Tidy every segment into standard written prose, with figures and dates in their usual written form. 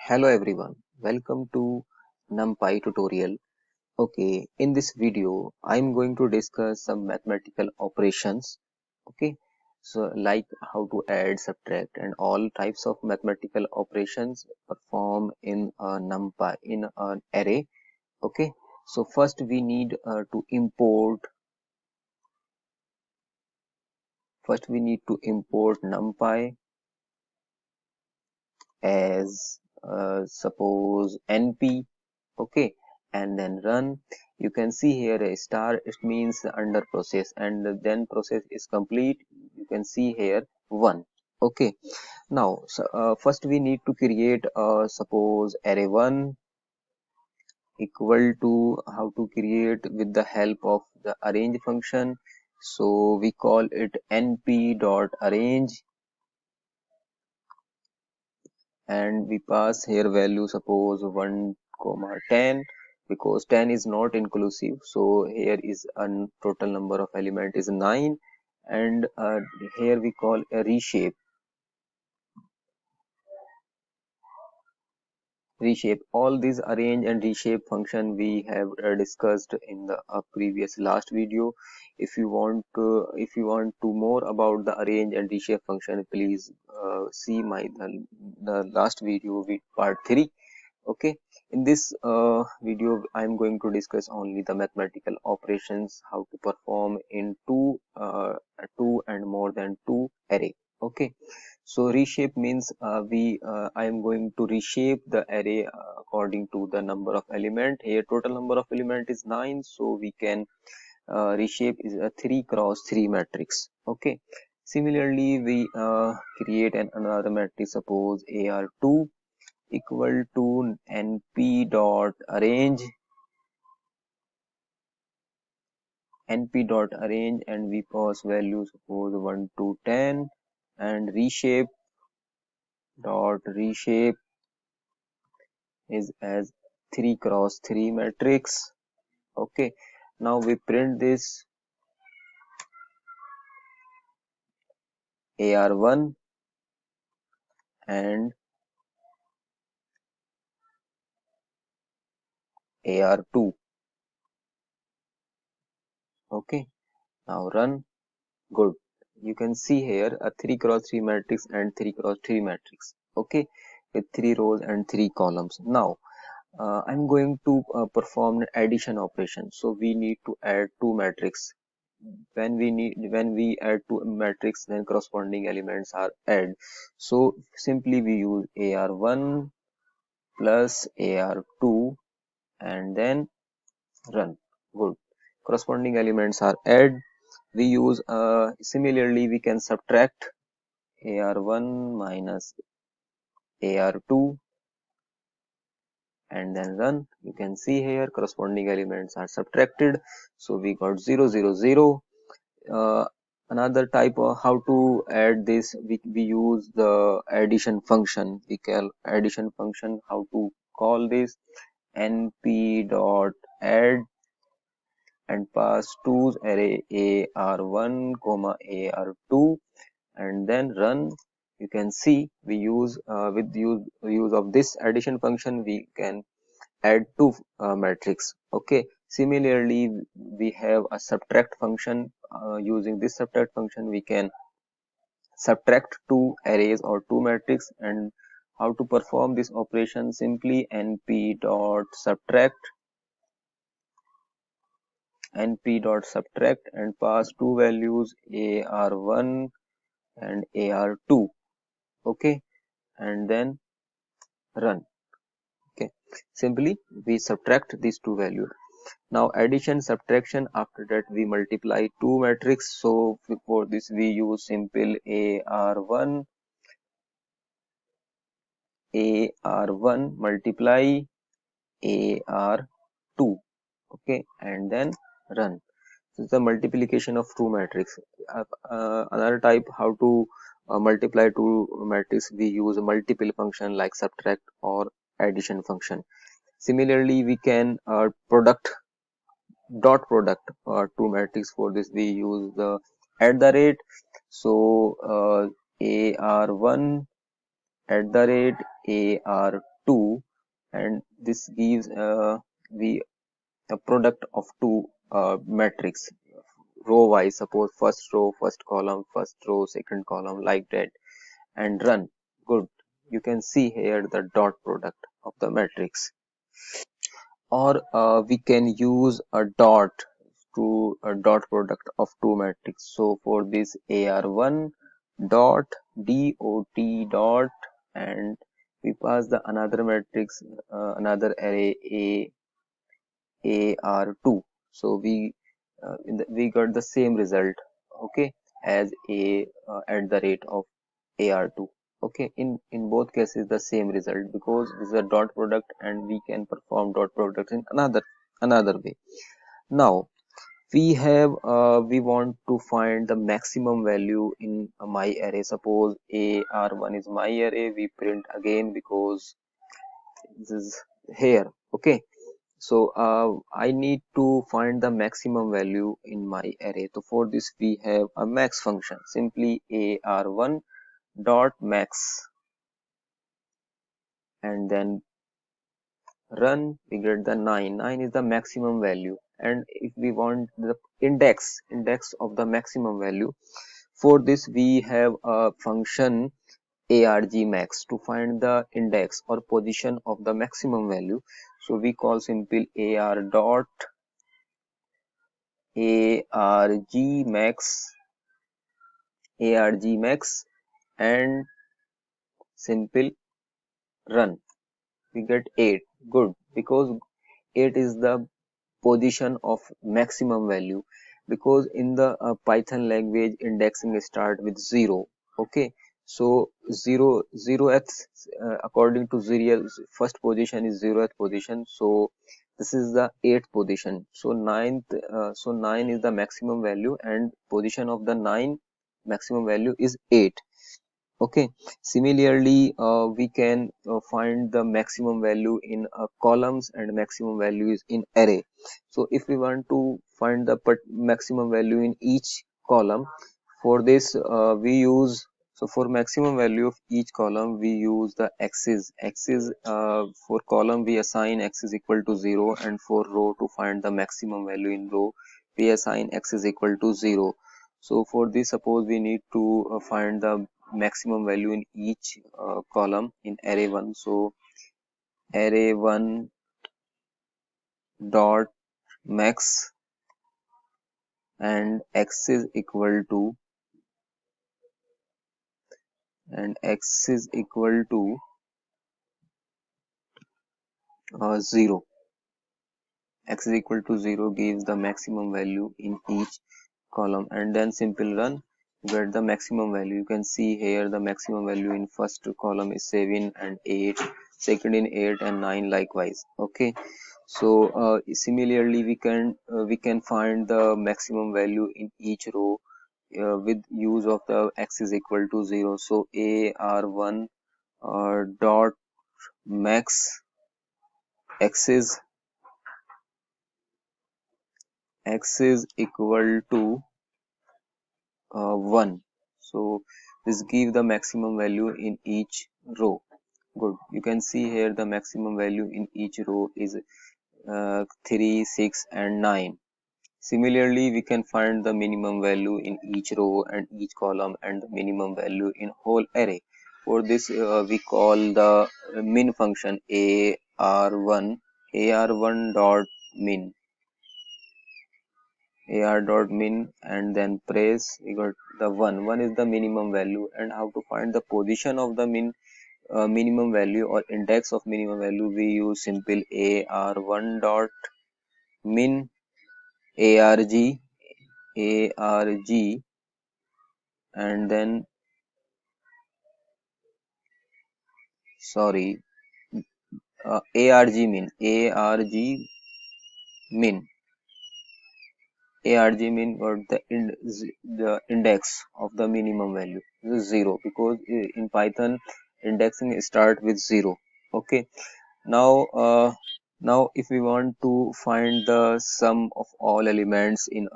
Hello everyone, welcome to NumPy tutorial. Okay, in this video, I'm going to discuss some mathematical operations. Okay, so like how to add, subtract, and all types of mathematical operations perform in a NumPy in an array. Okay, so first we need to import. First we need to import NumPy as suppose NP. Okay, and then run. You can see here a star, it means under process, and then process is complete. You can see here 1. Okay, now first we need to create suppose array 1 equal to how to create with the help of the arrange function. So we call it np dot arrange, and we pass here value suppose 1 comma 10, because 10 is not inclusive, so here is a total number of element is 9. And here we call a reshape. All these arrange and reshape function we have discussed in the previous last video. If you want to more about the arrange and reshape function, please see the last video with part 3. Okay, in this video I'm going to discuss only the mathematical operations, how to perform in two and more than two array. Okay, so reshape means I am going to reshape the array according to the number of element. Here total number of element is 9, so we can reshape is a 3 cross 3 matrix. Okay, similarly we create another matrix, suppose AR2 equal to np dot arrange, and we pass value suppose 1 to 10, and reshape is as 3 cross 3 matrix. Okay, now we print this AR1 and AR2. Okay, now run. Good, you can see here a 3 cross 3 matrix and 3 cross 3 matrix. Okay, with 3 rows and 3 columns. Now I'm going to perform an addition operation, so we need to add two matrix. When we add two matrix, then corresponding elements are add. So simply we use AR1 plus AR2 and then run. Good, corresponding elements are add. We use similarly we can subtract AR1 minus AR2 and then run. You can see here corresponding elements are subtracted, so we got 0 0 0. Another type of how to add this, we use the addition function. We call addition function, how to call this np dot add and pass to array AR1 comma AR2 and then run. You can see we use with use of this addition function we can add two matrix. Okay, similarly we have a subtract function. Using this subtract function we can subtract two arrays or two matrix. And how to perform this operation, simply np dot subtract and pass two values AR1 and AR2. Okay, and then run. Okay, simply we subtract these two values. Now addition, subtraction, after that we multiply two matrix. So for this we use simple AR1 multiply AR2. Okay, and then run. This is the multiplication of two matrix. Another type how to multiply two matrix, we use a multiple function like subtract or addition function. Similarly we can dot product two matrix. For this we use the at the rate. So AR1 at the rate AR2 2, and this gives we a product of two matrix row wise. Suppose first row, first column, first row, second column, like that, and run. Good. You can see here the dot product of the matrix. Or we can use a dot to a dot product of two matrix. So for this AR1 dot dot dot, and we pass the another matrix, another array AR2. So we got the same result, okay, as a at the rate of AR2. Okay, in both cases the same result, because this is a dot product and we can perform dot products in another way. Now we want to find the maximum value in my array. Suppose AR1 is my array, we print again because this is here. Okay, so I need to find the maximum value in my array. So for this we have a max function, simply AR1 dot max, and then run. We get the 9 is the maximum value. And if we want the index of the maximum value, for this we have a function argmax to find the index or position of the maximum value. So we call simple ar dot argmax and simple run. We get 8. Good, because 8 is the position of maximum value, because in the Python language indexing start with 0. Okay, so 0th according to serial first position is 0th position, so this is the 8th position. So 9 is the maximum value, and position of the 9 maximum value is 8. Okay, similarly we can find the maximum value in columns and maximum values in array. So if we want to find the maximum value in each column, for this we use, so for maximum value of each column we use the axis. For column we assign x is equal to 0, and for row to find the maximum value in row we assign x is equal to 0. So for this, suppose we need to find the maximum value in each column in array 1. So array1 dot max, and x is equal to 0. X is equal to 0 gives the maximum value in each column, and then simple run, get the maximum value. You can see here the maximum value in first column is 7 and 8, second in 8 and 9 likewise. Okay, so similarly we can find the maximum value in each row with use of the x is equal to 0. So AR1 dot max x is equal to 1. So this give the maximum value in each row. Good, you can see here the maximum value in each row is 3, 6 and 9. Similarly we can find the minimum value in each row and each column, and the minimum value in whole array. For this we call the min function ar1 dot min, and then press, we got the 1 is the minimum value. And how to find the position of the minimum value or index of minimum value, we use simple ar1 dot min arg, and then sorry arg min got the index of the minimum value. This is 0, because in Python indexing start with 0. Okay, now now if we want to find the sum of all elements in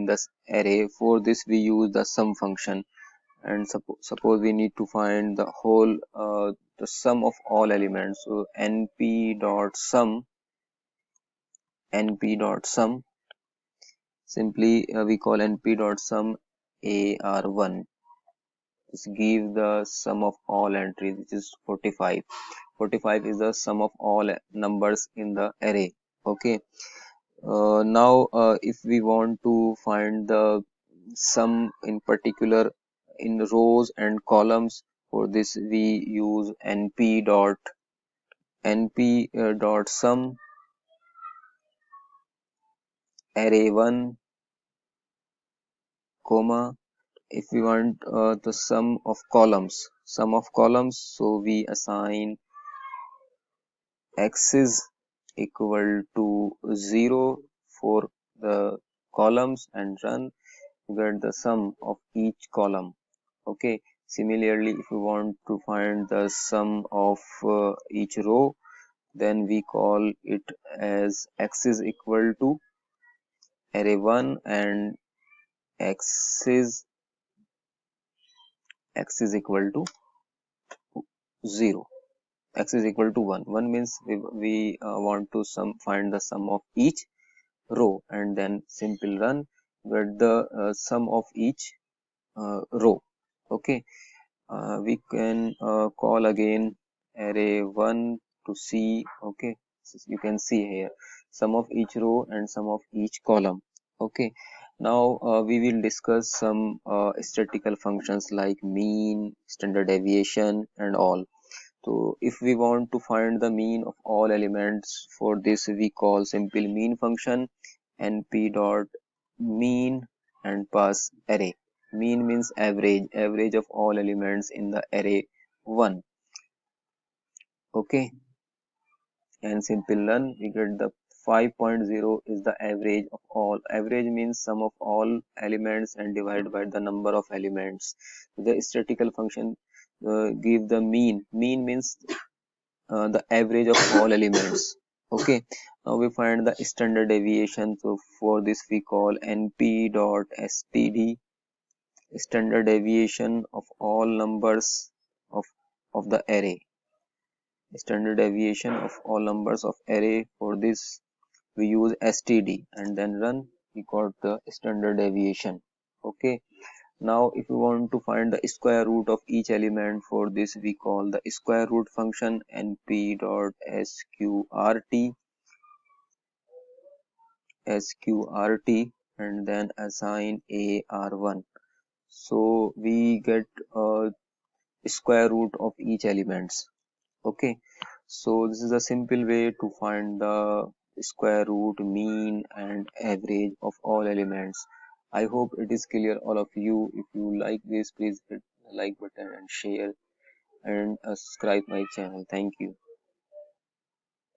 this array, for this we use the sum function. And suppose we need to find the whole the sum of all elements. So np dot sum, simply we call np.sum ar1. Just give the sum of all entries, which is 45. 45 is the sum of all numbers in the array. Okay. Now if we want to find the sum in particular in rows and columns, for this we use np dot sum array1, comma. If we want the sum of columns, so we assign x is equal to 0 for the columns and run to get the sum of each column. Okay. Similarly, if we want to find the sum of each row, then we call it as x is equal to array1 and x is equal to 0. X is equal to 1. 1 means we want to find the sum of each row, and then simple run get the sum of each row. Okay. We can call again array1 to see. Okay, so you can see here sum of each row and sum of each column. Okay. Now we will discuss some statistical functions like mean, standard deviation and all. So if we want to find the mean of all elements, for this we call simple mean function np dot mean and pass array. Mean means average of all elements in the array 1. Okay, and simple run, we get the 5.0 is the average of all. Average means sum of all elements and divided by the number of elements. The statistical function give the mean. Mean means the average of all elements. Okay. Now we find the standard deviation. So for this we call np dot std, standard deviation of all numbers of the array. Standard deviation of all numbers of array. For this we use std and then run, we got the standard deviation. Okay. Now if we want to find the square root of each element, for this we call the square root function np dot sqrt and then assign ar1. So we get square root of each elements. Okay. So this is a simple way to find the square root, mean and average of all elements. I hope it is clear all of you. If you like this, please hit the like button and share and subscribe my channel. Thank you.